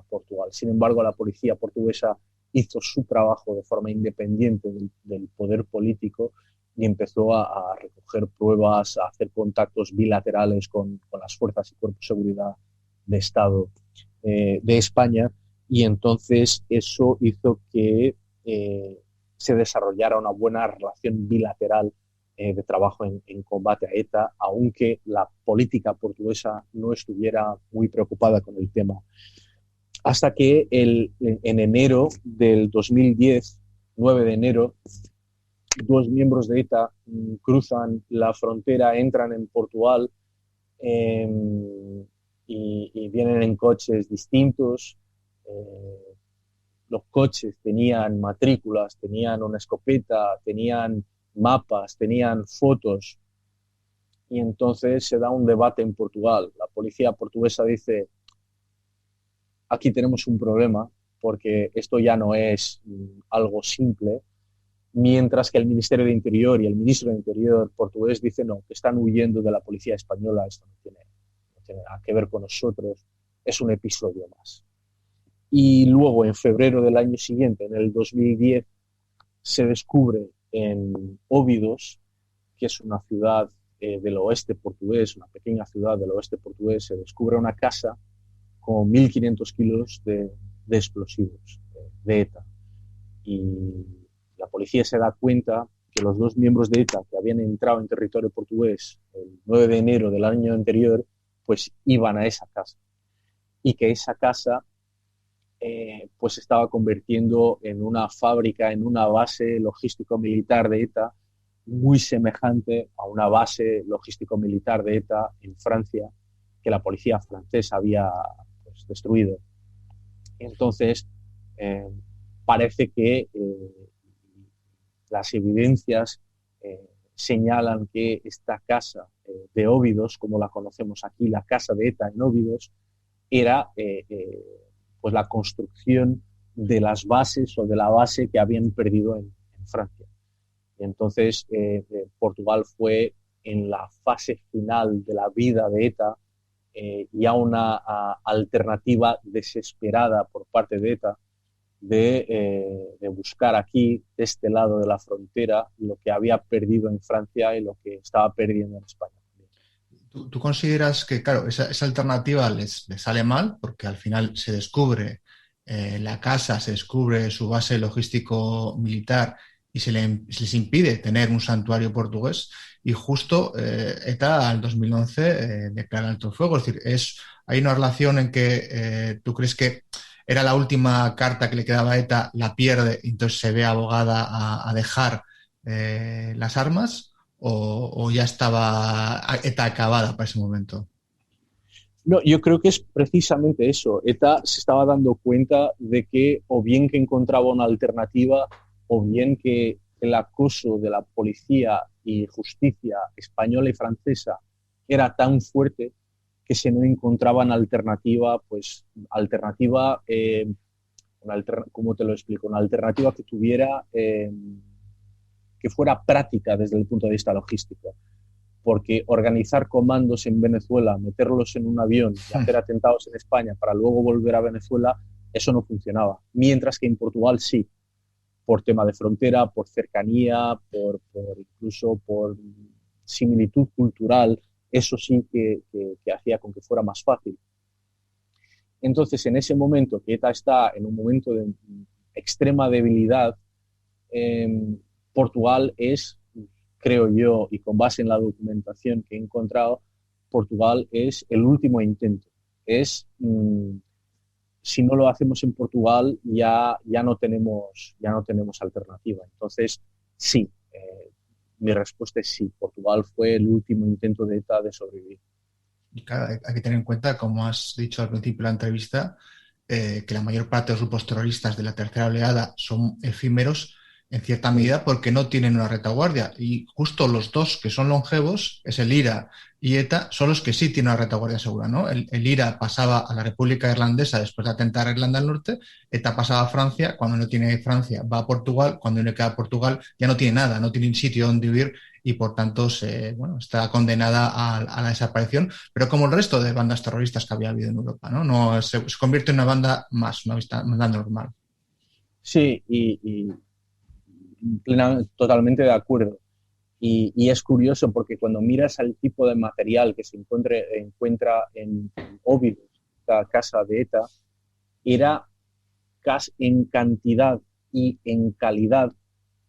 S6: Portugal. Sin embargo, la policía portuguesa hizo su trabajo de forma independiente del poder político y empezó a recoger pruebas, a hacer contactos bilaterales con las fuerzas y cuerpos de seguridad de Estado de España, y entonces eso hizo que se desarrollara una buena relación bilateral de trabajo en combate a ETA, aunque la política portuguesa no estuviera muy preocupada con el tema. Hasta que en enero del 2010, 9 de enero, 2 miembros de ETA cruzan la frontera, entran en Portugal y vienen en coches distintos. Los coches tenían matrículas, tenían una escopeta, tenían mapas, tenían fotos, y entonces se da un debate en Portugal. La policía portuguesa dice: aquí tenemos un problema porque esto ya no es algo simple, mientras que el Ministerio de Interior y el Ministro de Interior portugués dicen no, que están huyendo de la policía española, esto no tiene nada que ver con nosotros, es un episodio más. Y luego, en febrero del año siguiente, en el 2010, se descubre en Óbidos, que es una ciudad del oeste portugués, una pequeña ciudad del oeste portugués, se descubre una casa con 1.500 kilos de explosivos de ETA. Y la policía se da cuenta que los 2 miembros de ETA que habían entrado en territorio portugués el 9 de enero del año anterior, pues iban a esa casa. Y que esa casa pues se estaba convirtiendo en una fábrica, en una base logístico-militar de ETA, muy semejante a una base logístico-militar de ETA en Francia, que la policía francesa había pues destruido. Entonces, parece que las evidencias señalan que esta casa de Óbidos, como la conocemos aquí, la casa de ETA en Óbidos, era pues la construcción de las bases o de la base que habían perdido en Francia. Y entonces Portugal fue en la fase final de la vida de ETA ya una alternativa desesperada por parte de ETA de buscar aquí, de este lado de la frontera, lo que había perdido en Francia y lo que estaba perdiendo en España.
S5: ¿Tú consideras que, claro, esa alternativa les sale mal porque al final se descubre la casa, se descubre su base logístico militar y se les impide tener un santuario portugués, y justo ETA en 2011 declara alto el fuego? Es decir, hay una relación en que tú crees que era la última carta que le quedaba a ETA, la pierde, entonces se ve abogada a dejar las armas, o ya estaba ETA acabada para ese momento?
S6: No, yo creo que es precisamente eso. ETA se estaba dando cuenta de que o bien que encontraba una alternativa, o bien que el acoso de la policía y justicia española y francesa era tan fuerte que se no encontraban alternativa, ¿cómo te lo explico? Una alternativa que tuviera, que fuera práctica desde el punto de vista logístico. Porque organizar comandos en Venezuela, meterlos en un avión y hacer atentados en España para luego volver a Venezuela, eso no funcionaba. Mientras que en Portugal sí, por tema de frontera, por cercanía, incluso por similitud cultural, eso sí que hacía con que fuera más fácil. Entonces, en ese momento que ETA está en un momento de extrema debilidad, Portugal es, creo yo, y con base en la documentación que he encontrado, Portugal es el último intento. Si no lo hacemos en Portugal, ya no tenemos alternativa. Entonces, sí, mi respuesta es sí. Portugal fue el último intento de ETA de sobrevivir.
S5: Y claro, hay que tener en cuenta, como has dicho al principio de la entrevista, que la mayor parte de los grupos terroristas de la tercera oleada son efímeros en cierta medida porque no tienen una retaguardia, y justo los dos que son longevos, es el IRA y ETA, son los que sí tienen una retaguardia segura, ¿no? El IRA pasaba a la República Irlandesa después de atentar a Irlanda del Norte, ETA pasaba a Francia, cuando no tiene Francia va a Portugal, cuando no queda Portugal ya no tiene nada, no tiene un sitio donde vivir, y por tanto está condenada a la desaparición, pero como el resto de bandas terroristas que había habido en Europa, ¿no? Se convierte en una banda más, una banda normal.
S6: Sí, totalmente de acuerdo. Y es curioso porque cuando miras al tipo de material que se encuentra en Óbidos, la casa de ETA, era en cantidad y en calidad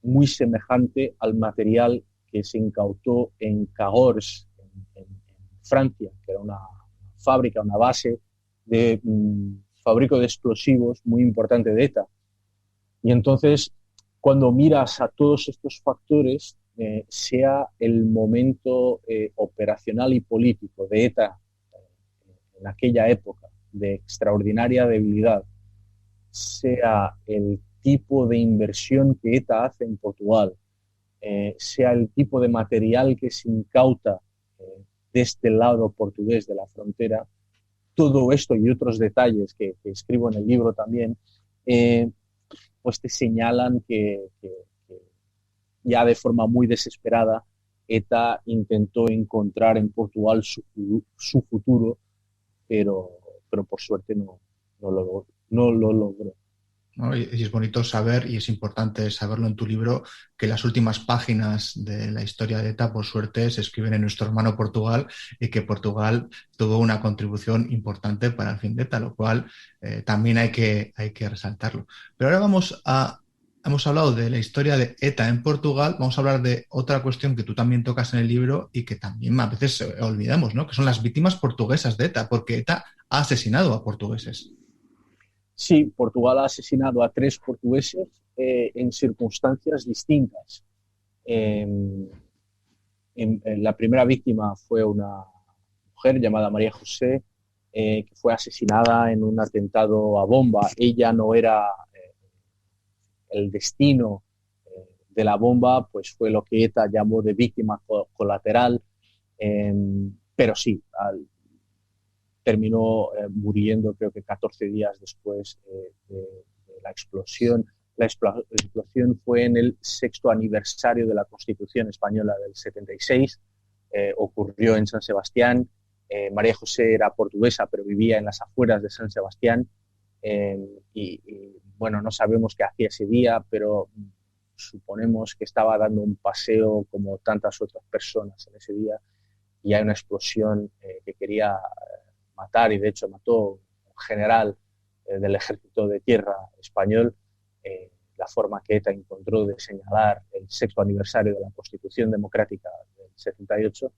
S6: muy semejante al material que se incautó en Cahors, en Francia, que era una fábrica, una base de fabrico de explosivos muy importante de ETA. Y entonces, cuando miras a todos estos factores, sea el momento operacional y político de ETA en aquella época, de extraordinaria debilidad, sea el tipo de inversión que ETA hace en Portugal, sea el tipo de material que se incauta de este lado portugués de la frontera, todo esto y otros detalles que escribo en el libro también, pues te señalan que ya de forma muy desesperada ETA intentó encontrar en Portugal su futuro, pero por suerte no lo logró.
S5: ¿No? Y es bonito saber, y es importante saberlo en tu libro, que las últimas páginas de la historia de ETA, por suerte, se escriben en nuestro hermano Portugal, y que Portugal tuvo una contribución importante para el fin de ETA, lo cual también hay que resaltarlo. Pero ahora hemos hablado de la historia de ETA en Portugal, vamos a hablar de otra cuestión que tú también tocas en el libro y que también a veces olvidamos, ¿no? Que son las víctimas portuguesas de ETA, porque ETA ha asesinado a portugueses.
S6: Sí, Portugal ha asesinado a 3 portugueses en circunstancias distintas. La primera víctima fue una mujer llamada María José, que fue asesinada en un atentado a bomba. Ella no era el destino de la bomba, pues fue lo que ETA llamó de víctima colateral, pero sí, terminó muriendo creo que 14 días después de la explosión. La explosión fue en el 6º aniversario de la Constitución Española del 76, ocurrió en San Sebastián. María José era portuguesa, pero vivía en las afueras de San Sebastián, y bueno, no sabemos qué hacía ese día, pero suponemos que estaba dando un paseo como tantas otras personas en ese día, y hay una explosión que quería matar, y de hecho mató un general del ejército de tierra español. La forma que ETA encontró de señalar el 6º aniversario de la Constitución Democrática del 78,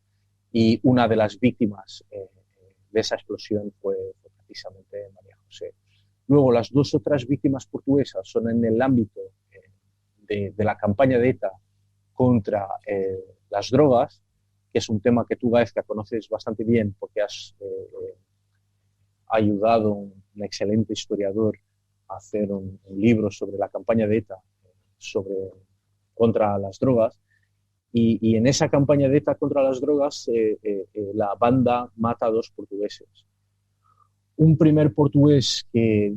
S6: y una de las víctimas de esa explosión fue precisamente María José. Luego, las 2 otras víctimas portuguesas son en el ámbito de la campaña de ETA contra las drogas, que es un tema que tú, Gaizka, conoces bastante bien porque has ayudado a un excelente historiador a hacer un libro sobre la campaña de ETA contra las drogas. Y en esa campaña de ETA contra las drogas, la banda mata a 2 portugueses. Un primer portugués que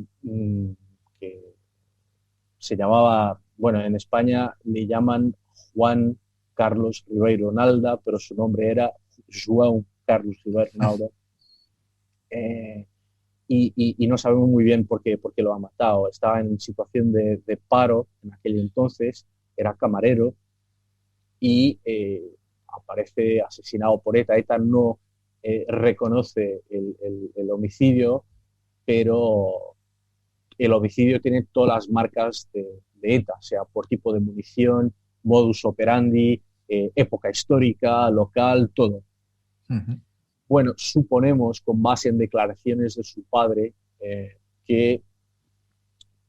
S6: se llamaba, bueno, en España le llaman Juan Carlos Ribeiro Nalda, pero su nombre era João Carlos Ribeiro Nalda. Y no sabemos muy bien por qué lo ha matado. Estaba en situación de paro en aquel entonces, era camarero, y aparece asesinado por ETA. ETA no reconoce el homicidio, pero el homicidio tiene todas las marcas de ETA, sea por tipo de munición, modus operandi, época histórica, local, todo. Uh-huh. Bueno, suponemos, con base en declaraciones de su padre, que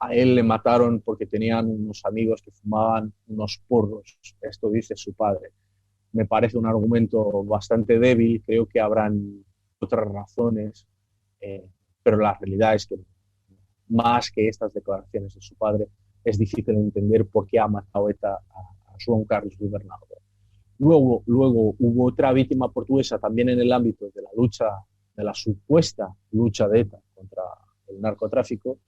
S6: a él le mataron porque tenían unos amigos que fumaban unos porros. Esto dice su padre. Me parece un argumento bastante débil, creo que habrán otras razones, pero la realidad es que más que estas declaraciones de su padre, es difícil entender por qué ha matado ETA a João Carlos Ribeiro Nalda. Luego hubo otra víctima portuguesa también en el ámbito de la lucha, de la supuesta lucha de ETA contra el narcotráfico,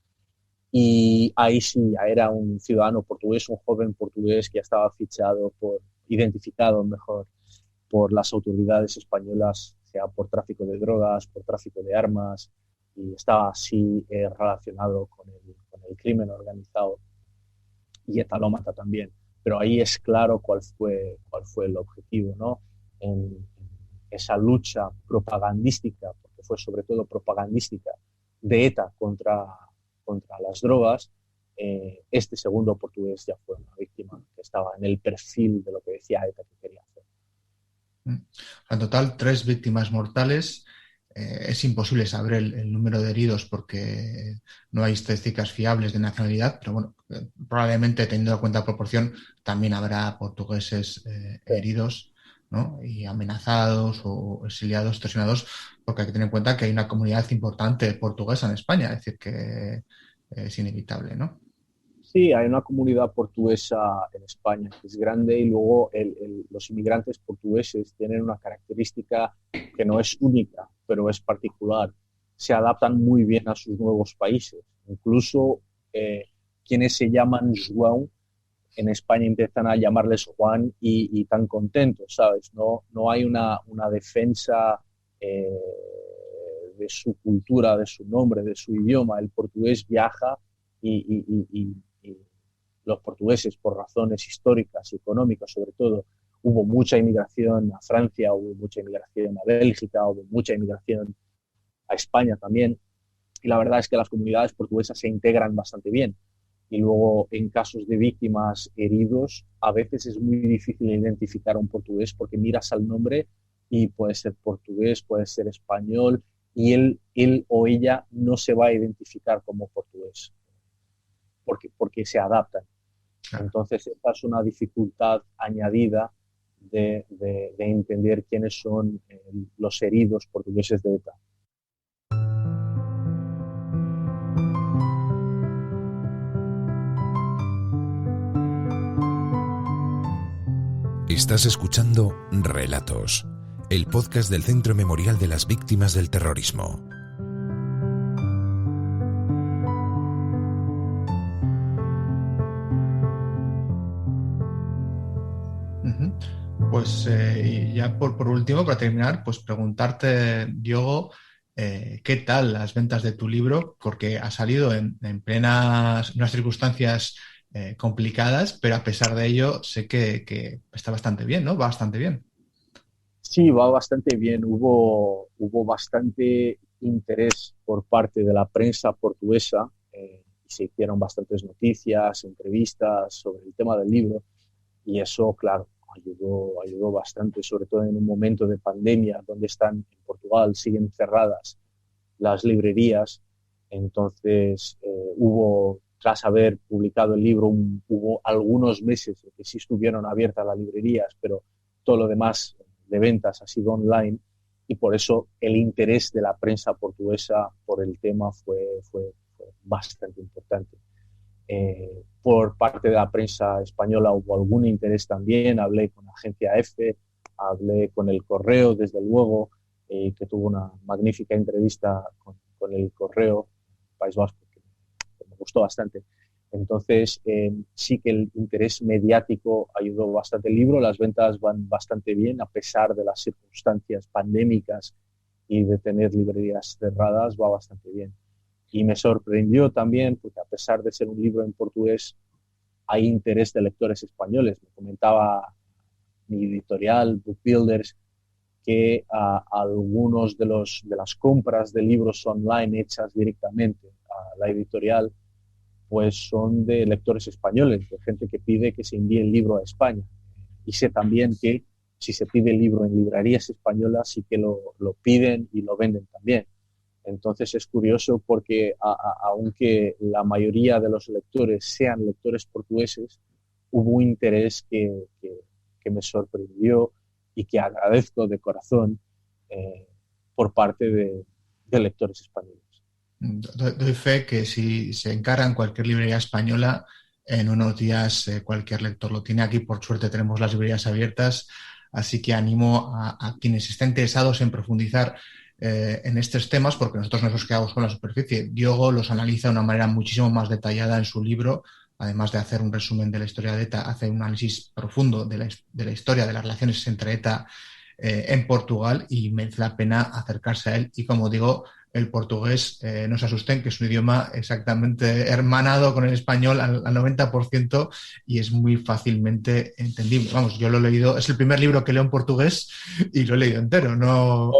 S6: y ahí sí, ya era un ciudadano portugués, un joven portugués que ya estaba identificado mejor por las autoridades españolas, sea por tráfico de drogas, por tráfico de armas, y estaba así relacionado con el crimen organizado. y ETA lo mata también. Pero ahí es claro cuál fue el objetivo, ¿no? En esa lucha propagandística, porque fue sobre todo propagandística, de ETA contra las drogas, este segundo portugués ya fue una víctima que estaba en el perfil de lo que decía ETA que quería hacer.
S5: En total, 3 víctimas mortales. Es imposible saber el número de heridos porque no hay estadísticas fiables de nacionalidad, pero bueno, probablemente teniendo en cuenta la proporción también habrá portugueses heridos, ¿no? Y amenazados o exiliados, extorsionados, porque hay que tener en cuenta que hay una comunidad importante portuguesa en España, es decir, que es inevitable, ¿no?
S6: Sí, hay una comunidad portuguesa en España que es grande y luego los inmigrantes portugueses tienen una característica que no es única, pero es particular. Se adaptan muy bien a sus nuevos países. Incluso quienes se llaman João, en España empiezan a llamarles Juan y tan contentos, ¿sabes? No hay una defensa de su cultura, de su nombre, de su idioma. El portugués viaja y los portugueses, por razones históricas y económicas sobre todo, hubo mucha inmigración a Francia, hubo mucha inmigración a Bélgica, hubo mucha inmigración a España también, y la verdad es que las comunidades portuguesas se integran bastante bien. Y luego, en casos de víctimas, heridos, a veces es muy difícil identificar a un portugués porque miras al nombre y puede ser portugués, puede ser español, y él o ella no se va a identificar como portugués porque se adaptan. Entonces, esta es una dificultad añadida de entender quiénes son los heridos portugueses de ETA.
S4: Estás escuchando Relatos, el podcast del Centro Memorial de las Víctimas del Terrorismo.
S5: Pues ya por último, para terminar, pues preguntarte, Diogo, ¿qué tal las ventas de tu libro? Porque ha salido en unas circunstancias complicadas, pero a pesar de ello sé que está bastante bien, ¿no? Va bastante bien.
S6: Sí, va bastante bien. Hubo bastante interés por parte de la prensa portuguesa y se hicieron bastantes noticias, entrevistas sobre el tema del libro y eso, claro, ayudó bastante, sobre todo en un momento de pandemia donde están en Portugal, siguen cerradas las librerías. Entonces tras haber publicado el libro, hubo algunos meses en que sí estuvieron abiertas las librerías, pero todo lo demás de ventas ha sido online y por eso el interés de la prensa portuguesa por el tema fue bastante importante. Por parte de la prensa española hubo algún interés también, hablé con la agencia EFE, hablé con El Correo, desde luego, que tuvo una magnífica entrevista con El Correo, País Vasco, que me gustó bastante. Entonces, sí que el interés mediático ayudó bastante el libro, las ventas van bastante bien, a pesar de las circunstancias pandémicas y de tener librerías cerradas, va bastante bien. Y me sorprendió también, porque a pesar de ser un libro en portugués, hay interés de lectores españoles. Me comentaba mi editorial, Book Builders, que algunos de las compras de libros online hechas directamente a la editorial, pues son de lectores españoles, de gente que pide que se envíe el libro a España. Y sé también que si se pide el libro en librerías españolas, sí que lo piden y lo venden también. Entonces es curioso porque aunque la mayoría de los lectores sean lectores portugueses, hubo un interés que me sorprendió y que agradezco de corazón por parte de lectores españoles.
S5: Doy fe que si se encarga en cualquier librería española, en unos días cualquier lector lo tiene. Aquí, por suerte, tenemos las librerías abiertas, así que animo a quienes estén interesados en profundizar en estos temas, porque nosotros nos quedamos con la superficie. Diogo los analiza de una manera muchísimo más detallada en su libro, además de hacer un resumen de la historia de ETA, hace un análisis profundo de la historia de las relaciones entre ETA en Portugal y merece la pena acercarse a él y, como digo, el portugués, no se asusten, que es un idioma exactamente hermanado con el español al 90% y es muy fácilmente entendible. Vamos, yo lo he leído, es el primer libro que leo en portugués y lo he leído entero. No,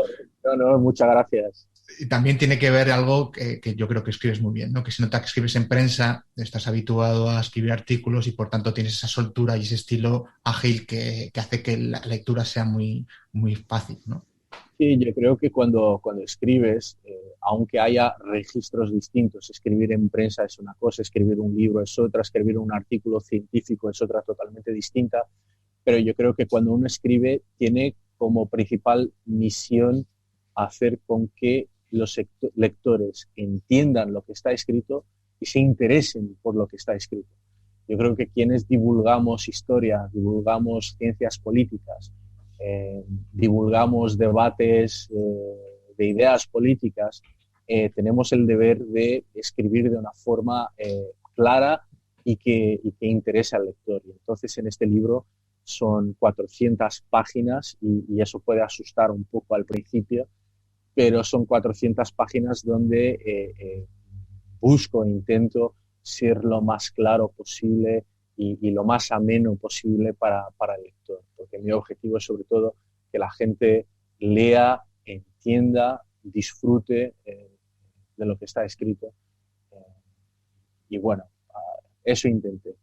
S6: muchas gracias.
S5: Y también tiene que ver algo que yo creo que escribes muy bien, ¿no? Que se nota que escribes en prensa, estás habituado a escribir artículos y por tanto tienes esa soltura y ese estilo ágil que hace que la lectura sea muy, muy fácil, ¿no?
S6: Sí, yo creo que cuando escribes, aunque haya registros distintos, escribir en prensa es una cosa, escribir un libro es otra, escribir un artículo científico es otra totalmente distinta, pero yo creo que cuando uno escribe tiene como principal misión hacer con que los lectores entiendan lo que está escrito y se interesen por lo que está escrito. Yo creo que quienes divulgamos historia, divulgamos ciencias políticas, divulgamos debates de ideas políticas, tenemos el deber de escribir de una forma clara y que interese al lector. Y entonces en este libro son 400 páginas y eso puede asustar un poco al principio, pero son 400 páginas donde busco e intento ser lo más claro posible y lo más ameno posible para el lector, porque mi objetivo es sobre todo que la gente lea, entienda, disfrute de lo que está escrito y bueno, eso intenté.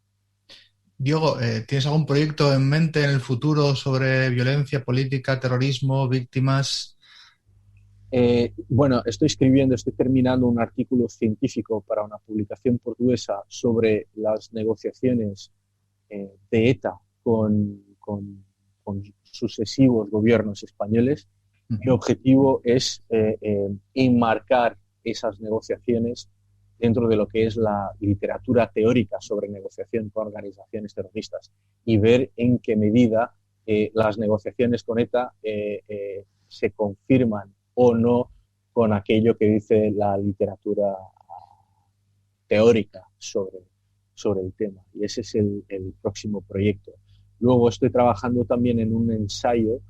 S5: Diego, ¿tienes algún proyecto en mente en el futuro sobre violencia, política, terrorismo, víctimas?
S6: Bueno, estoy terminando un artículo científico para una publicación portuguesa sobre las negociaciones de ETA con sucesivos gobiernos españoles. Mi objetivo es enmarcar esas negociaciones dentro de lo que es la literatura teórica sobre negociación con organizaciones terroristas y ver en qué medida las negociaciones con ETA se confirman o no con aquello que dice la literatura teórica sobre el tema. Y ese es el próximo proyecto. Luego estoy trabajando también en un ensayo,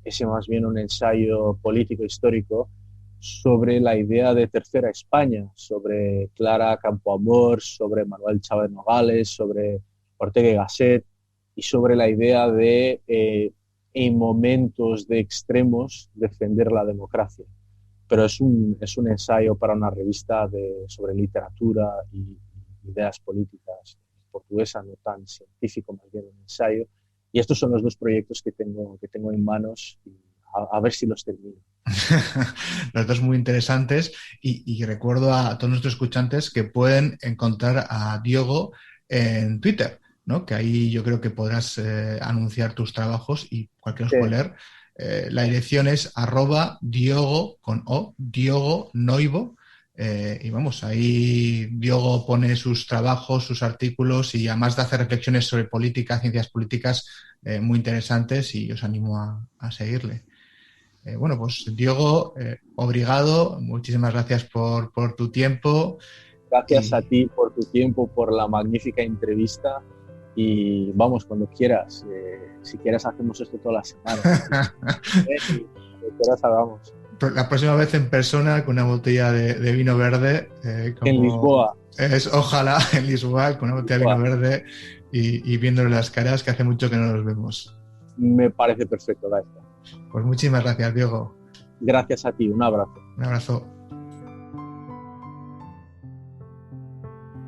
S6: ese más bien un ensayo político-histórico, sobre la idea de Tercera España, sobre Clara Campoamor, sobre Manuel Chávez Nogales, sobre Ortega y Gasset y sobre la idea de en momentos de extremos defender la democracia. Pero es un ensayo para una revista sobre literatura y ideas políticas portuguesa, no tan científico, más bien un ensayo. Y estos son los dos proyectos que tengo en manos y a ver si los termino.
S5: Los dos muy interesantes y recuerdo a todos nuestros escuchantes que pueden encontrar a Diego en Twitter, ¿no? Que ahí yo creo que podrás anunciar tus trabajos y cualquiera los puede leer. La dirección es @Diogo con O, Diogo Noivo. Y vamos, ahí Diogo pone sus trabajos, sus artículos y además de hacer reflexiones sobre política, ciencias políticas muy interesantes y os animo a seguirle. Bueno, pues Diogo, obrigado, muchísimas gracias por tu tiempo.
S6: Gracias a ti por tu tiempo, por la magnífica entrevista y vamos, cuando quieras, si quieres hacemos esto toda la semana. Cuando quieras hagamos.
S5: La próxima vez en persona con una botella de vino verde.
S6: En Lisboa.
S5: Ojalá en Lisboa con una botella de vino verde y viéndole las caras, que hace mucho que no nos vemos.
S6: Me parece perfecto, Gaeta.
S5: Pues muchísimas gracias, Diego.
S6: Gracias a ti, un abrazo.
S5: Un abrazo.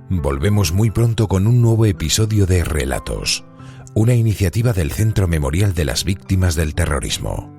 S4: Volvemos muy pronto con un nuevo episodio de Relatos, una iniciativa del Centro Memorial de las Víctimas del Terrorismo.